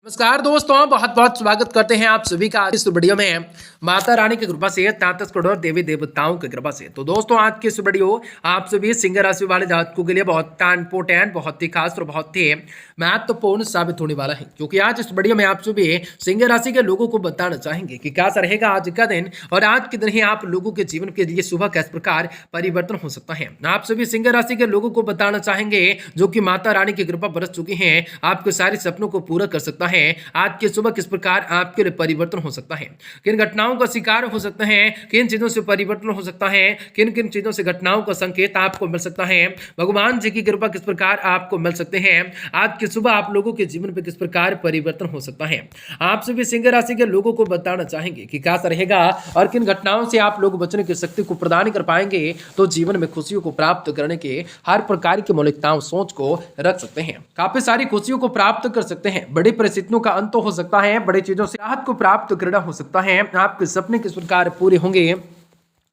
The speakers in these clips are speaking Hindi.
नमस्कार दोस्तों, बहुत बहुत स्वागत करते हैं आप सभी का आज इस वीडियो में माता रानी की कृपा से 33 करोड़ देवी देवताओं की कृपा से। तो दोस्तों, आज की इस वीडियो आप सभी सिंह राशि वाले जातकों के लिए बहुत इंपोर्टेंट, बहुत ही खास और बहुत ही महत्वपूर्ण साबित होने वाला है, क्योंकि आज इस वीडियो में आप सभी सिंह राशि के लोगों को बताना चाहेंगे कि कैसा रहेगा आज का दिन और आज के दिन ही आप लोगों के जीवन के लिए सुबह किस प्रकार परिवर्तन हो सकता है। आप सभी सिंह राशि के लोगों को बताना चाहेंगे जो कि माता रानी की कृपा बरस चुकी है, आपके सारे सपनों को पूरा कर सकता है। आज की सुबह किस प्रकार आपके लिए परिवर्तन हो सकता है, किन घटनाओं का शिकार हो सकते हैं, किन चीजों से परिवर्तन हो सकता है, किन किन चीजों से घटनाओं का संकेत आपको मिल सकता है, भगवान जी की कृपा किस प्रकार आपको मिल सकते हैं, आज की सुबह आप लोगों के जीवन पर किस प्रकार परिवर्तन हो सकता है। आप सभी सिंह राशि के लोगों को बताना चाहेंगे कि कैसा रहेगा और किन घटनाओं से आप लोग बचने की शक्ति को प्रदान कर पाएंगे, तो जीवन में खुशियों को प्राप्त करने के हर प्रकार की मौलिकताओं सोच को रख सकते हैं, काफी सारी खुशियों को प्राप्त कर सकते हैं, बड़ी परिस्थितियों का अंत हो सकता है, बड़ी चीजों से राहत को प्राप्त करना हो सकता है, आपके सपने किस प्रकार पूरे होंगे।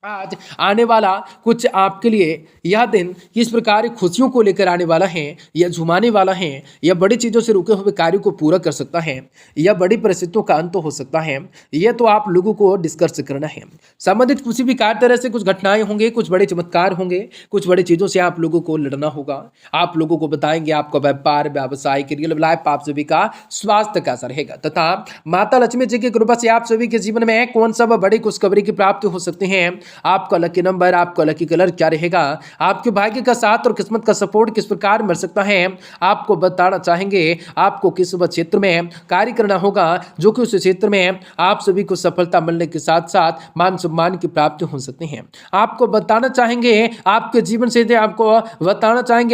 आज आने वाला कुछ आपके लिए यह दिन किस प्रकार खुशियों को लेकर आने वाला है, यह झुमाने वाला है, यह बड़ी चीजों से रुके हुए कार्यों को पूरा कर सकता है, यह बड़ी परिस्थितियों का अंत हो सकता है। यह तो आप लोगों को डिस्कस करना है। संबंधित किसी भी कार्य तरह से कुछ घटनाएं होंगे, कुछ बड़े चमत्कार होंगे, कुछ बड़ी चीजों से आप लोगों को लड़ना होगा। आप लोगों को बताएंगे आपका व्यापार, व्यवसाय, करियर लाइफ, आप सभी का स्वास्थ्य कैसा रहेगा, तथा माता लक्ष्मी जी की कृपा से आप सभी के जीवन में कौन सा बड़ी खुशखबरी की प्राप्ति हो सकती है। आपका लकी नंबर, आपका लकी कलर क्या रहेगा, आपके भाग्य का साथ और किस्मत का सपोर्ट किस प्रकार मिल सकता है, आपको बताना चाहेंगे। आपको किस क्षेत्र में कार्य करना होगा जो कि उस क्षेत्र में आप सभी को सफलता मिलने के साथ साथ मान सम्मान की प्राप्ति हो सकती है। आपको बताना चाहेंगे आपके जीवन से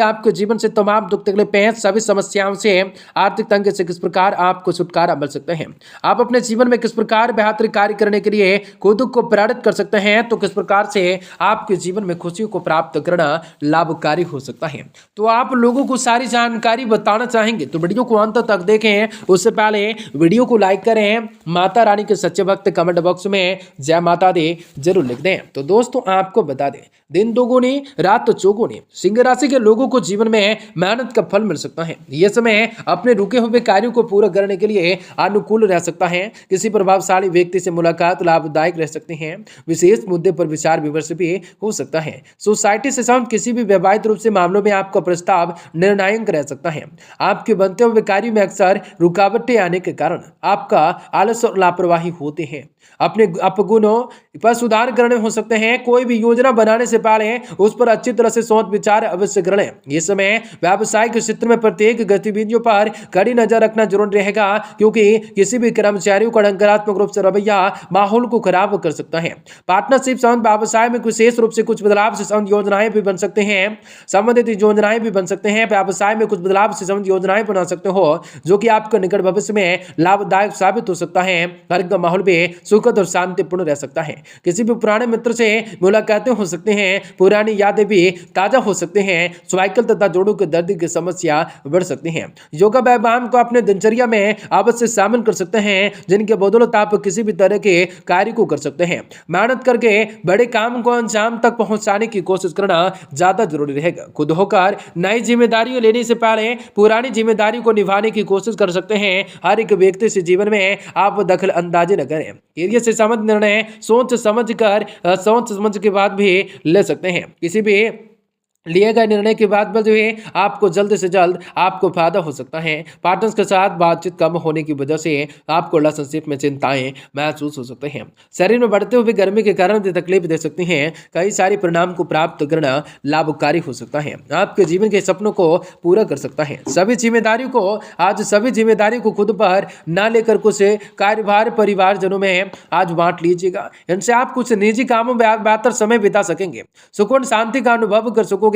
आपके जीवन से तमाम दुख तकलीफें हैं, सभी समस्याओं से, आर्थिक तंगी से किस प्रकार आपको छुटकारा मिल सकता है। आप अपने जीवन में किस प्रकार बेहतर कार्य करने के लिए खुद को प्रेरित कर सकते हैं, तो किस प्रकार से आपके जीवन में खुशियों को प्राप्त करना लाभकारी हो सकता है। तो आप लोगों को सारी जानकारी बताना चाहेंगे, तो वीडियो को अंत तक देखें। उससे पहले वीडियो को लाइक करें, माता रानी के सच्चे भक्त कमेंट बॉक्स में जय माता दी जरूर लिख दें। तो दोस्तों, आपको बता दें, दिन दोगुनी रात चौगुनी, सिंह राशि के लोगों को जीवन में मेहनत का फल मिल सकता है। यह समय अपने रुके हुए कार्यों को पूरा करने के लिए अनुकूल रह सकता है। किसी प्रभावशाली व्यक्ति से मुलाकात लाभदायक रह सकती है। विशेष मुद्दे पर विचार विमर्श भी हो सकता है। सोसाइटी से संबंधित किसी भी वैवाहिक रूप से मामलों में आपका प्रस्ताव निर्णायक रह सकता है। आपके बनते हुए कार्यों में अक्सर रुकावटें आने के कारण आपका आलस और लापरवाही होते हैं। अपने अपगुणों पर सुधार करने हो सकते हैं। कोई भी योजना बनाने से पहले उस पर अच्छी तरह से सोच विचार अवश्य कर लें। ये समय व्यावसायिक क्षेत्र में प्रत्येक गतिविधियों पर कड़ी नजर रखना जरूरी रहेगा, क्योंकि किसी भी कर्मचारियों का नकारात्मक रूप से रवैया माहौल को खराब कर सकता है। पार्टनरशिप संबंध व्यवसाय में विशेष रूप से कुछ बदलाव से संबंधित योजनाएं भी बन सकते हैं। संबंधित योजनाएं भी बन सकते हैं। व्यवसाय में कुछ बदलाव से संबंधित योजनाएं बना सकते हो जो कि आपके निकट भविष्य में लाभदायक साबित हो सकता है। घर का माहौल भी सुखद और शांतिपूर्ण रह सकता है। किसी भी पुराने मित्र से मुलाकातें हो सकते हैं। पुरानी यादें भी ताजा हो सकते हैं। स्वाइकल तथा जोड़ों के दर्द की समस्या बढ़ सकती है। योगा व्यायाम को अपने दिनचर्या में अवश्य शामिल कर सकते हैं, जिनके बदौलत आप किसी भी तरह के कार्य को कर सकते हैं। मेहनत करके बड़े काम को अंजाम तक पहुंचाने की कोशिश करना ज्यादा जरूरी रहेगा। खुद होकर नई जिम्मेदारियां लेने से पहले पुरानी जिम्मेदारी को निभाने की कोशिश कर सकते हैं। हर एक व्यक्ति से जीवन में आप दखल अंदाजी न करें। एरिया से समझ निर्णय सोच समझ के बाद भी ले सकते हैं। किसी भी लिए गए निर्णय के बाद जो है आपको जल्द से जल्द आपको फायदा हो सकता है। पार्टनर्स के साथ बातचीत कम होने की वजह से आपको रिलेशनशिप में चिंताएं महसूस हो सकते हैं। शरीर में बढ़ते हुए गर्मी के कारण भी तकलीफ दे सकती हैं। कई सारे परिणाम को प्राप्त करना लाभकारी हो सकता है। आपके जीवन के सपनों को पूरा कर सकता है। सभी जिम्मेदारी को खुद पर न लेकर कुछ कार्यभार परिवारजनों में आज बांट लीजिएगा। इनसे आप कुछ निजी कामों में बेहतर समय बिता सकेंगे। सुकून शांति का अनुभव कर सकोगे।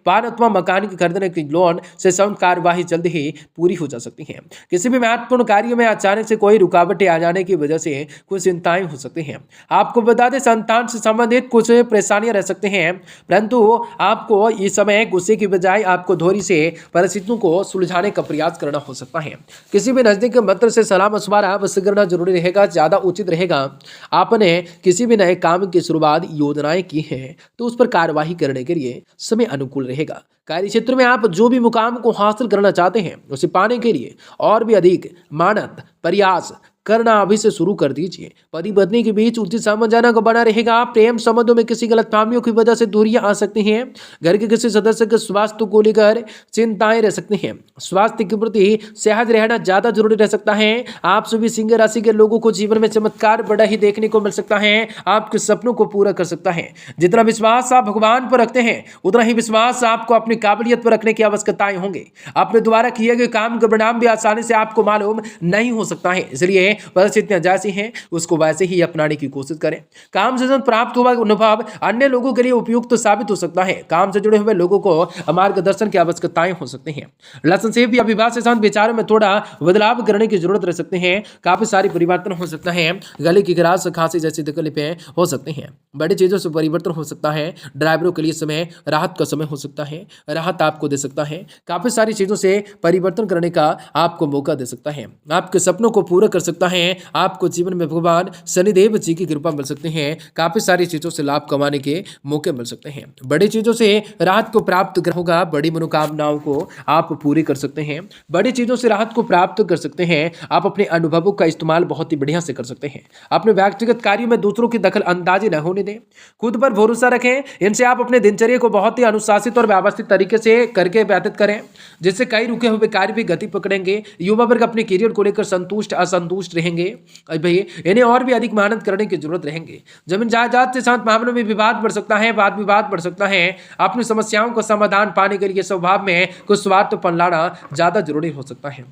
वाहन अथवा मकान की खरीदने की लोन से संबंधित कार्यवाही जल्द ही पूरी हो जा सकती है। किसी भी महत्वपूर्ण कार्य में अचानक से कोई रुकावटें आ जाने की वजह से कुछ चिंताएं हो सकती हैं। आपको बता दें, संतान से संबंधित कुछ परेशानियां रह सकते हैं, परंतु आपको इस समय गुस्से की बजाय आपको धैर्य से परिस्थितियों को सुलझाने का प्रयास करना हो सकता है। किसी भी नजदीक मित्र से सलाह मशवरा अवश्य करना जरूरी रहेगा, ज्यादा उचित रहेगा। आपने किसी भी नए काम की शुरुआत योजनाएं की हैं तो उस पर कार्यवाही करने के लिए समय अनुकूल रहेगा। कार्य क्षेत्र में आप जो भी मुकाम को हासिल करना चाहते हैं उसे पाने के लिए और भी अधिक मेहनत प्रयास करना अभी से शुरू कर दीजिए। पति पत्नी के बीच उचित समझाना को बना रहेगा। प्रेम संबंधों में किसी गलतफहमियों की वजह से दूरियां आ सकती हैं। घर के किसी सदस्य के स्वास्थ्य को लेकर चिंताएं रह सकती हैं। स्वास्थ्य के प्रति सेहत रहना ज्यादा जरूरी रह सकता है। आप सभी सिंह राशि के लोगों को जीवन में चमत्कार बड़ा ही देखने को मिल सकता है। आपके सपनों को पूरा कर सकता है। जितना विश्वास आप भगवान पर रखते हैं उतना ही विश्वास आपको अपनी काबिलियत पर रखने की आवश्यकताएं होंगी। अपने द्वारा किए गए काम का परिणाम भी आसानी से आपको मालूम नहीं हो सकता है, इसलिए परिस्थितियां जैसी हैं उसको वैसे ही अपनाने की कोशिश करें। काम से प्राप्त हुआ अनुभव अन्य लोगों के लिए उपयुक्त साबित हो सकता है। काम से जुड़े हुए लोगों को मार्गदर्शन की आवश्यकताएं हो सकती हैं। रिलेशनशिप या विवाह से संबंधित विचारों में थोड़ा बदलाव करने की जरूरत रह सकती है। काफी सारी परिवर्तन हो सकता है। गले की खराश खांसी जैसी तकलीफें हो सकती हैं। बड़ी चीजों से परिवर्तन हो सकता है। ड्राइवरों के लिए समय राहत का समय हो सकता है। राहत आपको दे सकता है। काफी सारी चीजों से परिवर्तन करने का आपको मौका दे सकता है। आपके सपनों को पूरा कर सकता है। आपको जीवन में भगवान शनिदेव जी की कृपा मिल सकती है। काफी सारी चीजों से लाभ कमाने के मौके मिल सकते हैं। बड़ी चीजों से राहत को प्राप्त होगा। बड़ी मनोकामनाओं को आप पूरी कर सकते हैं। बड़ी चीजों से राहत को प्राप्त कर सकते हैं। आप अपने अनुभवों का इस्तेमाल बहुत ही बढ़िया से कर सकते हैं। अपने व्यक्तिगत कार्यों में दूसरों की दखल अंदाजी न होने दें। खुद पर भरोसा रखें। इनसे आप अपने दिनचर्या को बहुत ही अनुशासित और व्यवस्थित तरीके से करके व्यतीत करें, जिससे कई रुके हुए कार्य भी गति पकड़ेंगे। युवा वर्ग अपने करियर को लेकर संतुष्ट असंतुष्ट रहेंगे। भाई इन्हें और भी अधिक मेहनत करने की जरूरत रहेंगे। जमीन जायदाद से संबंधित मामलों में विवाद बढ़ सकता है। वाद विवाद बढ़ सकता है। अपनी समस्याओं का समाधान पाने के लिए स्वभाव में कुछ स्वार्थपन लाना ज्यादा जरूरी हो सकता है।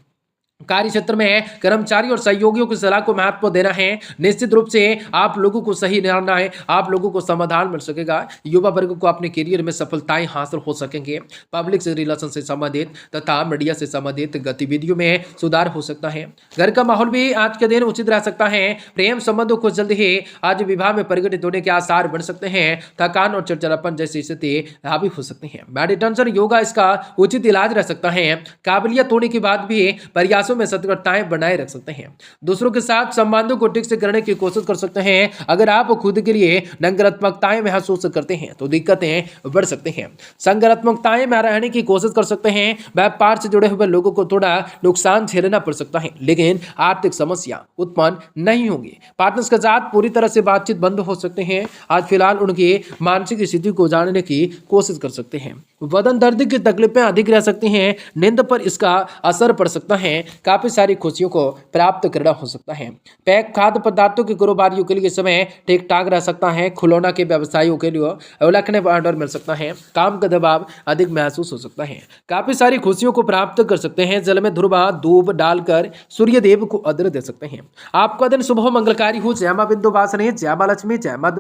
कार्य क्षेत्र में कर्मचारी और सहयोगियों की सलाह को महत्व देना है। निश्चित रूप से आप लोगों को सही निर्णय, आप लोगों को समाधान मिल सकेगा। युवा वर्ग को अपने करियर में सफलताएं हासिल हो सकेंगे। पब्लिक से रिलेशन से संबंधित तथा मीडिया से संबंधित गतिविधियों में सुधार हो सकता है। घर का माहौल भी आज के दिन उचित रह सकता है। प्रेम संबंधों को जल्द ही आज विवाह में परिवर्तित होने के आसार बन सकते हैं। थकान और चिड़चिड़ापन जैसी स्थिति हावी हो सकती है। मेडिटेशन योगा इसका उचित इलाज रह सकता है। काबिलियत होने के बाद भी प्रयासों में सतर्कताएं बनाए रख सकते हैं। दूसरों के साथ संबंधों को ठीक से करने की कोशिश कर सकते हैं। अगर आप खुद के लिए नकारात्मकताएं महसूस करते हैं तो दिक्कतें बढ़ सकती हैं। सकारात्मकताएं में रहने की कोशिश कर सकते हैं। व्यापार से जुड़े हुए लोगों को थोड़ा नुकसान झेलना पड़ सकता है, लेकिन आर्थिक समस्या उत्पन्न नहीं होगी। पार्टनर्स के साथ पूरी तरह से बातचीत बंद हो सकते हैं। आज फिलहाल उनकी मानसिक स्थिति को जानने की कोशिश कर सकते हैं। बदन दर्द की तकलीफें अधिक रह सकती हैं। नींद पर इसका असर पड़ सकता है। काफी सारी खुशियों को प्राप्त करना हो सकता है। पैक खाद्य पदार्थों के कारोबारियों के लिए समय ठीक ठाक रह सकता है। खिलौना के व्यवसायियों के लिए उल्लेखनीय ऑर्डर मिल सकता है। काम का दबाव अधिक महसूस हो सकता है। काफी सारी खुशियों को प्राप्त कर सकते हैं। जल में ध्रुवा दूब डालकर सूर्य देव को अर्घ्य दे सकते हैं। आपका दिन शुभ मंगलकारी हो। जय मां विंध्यवासिनी, जय मां लक्ष्मी, जय मां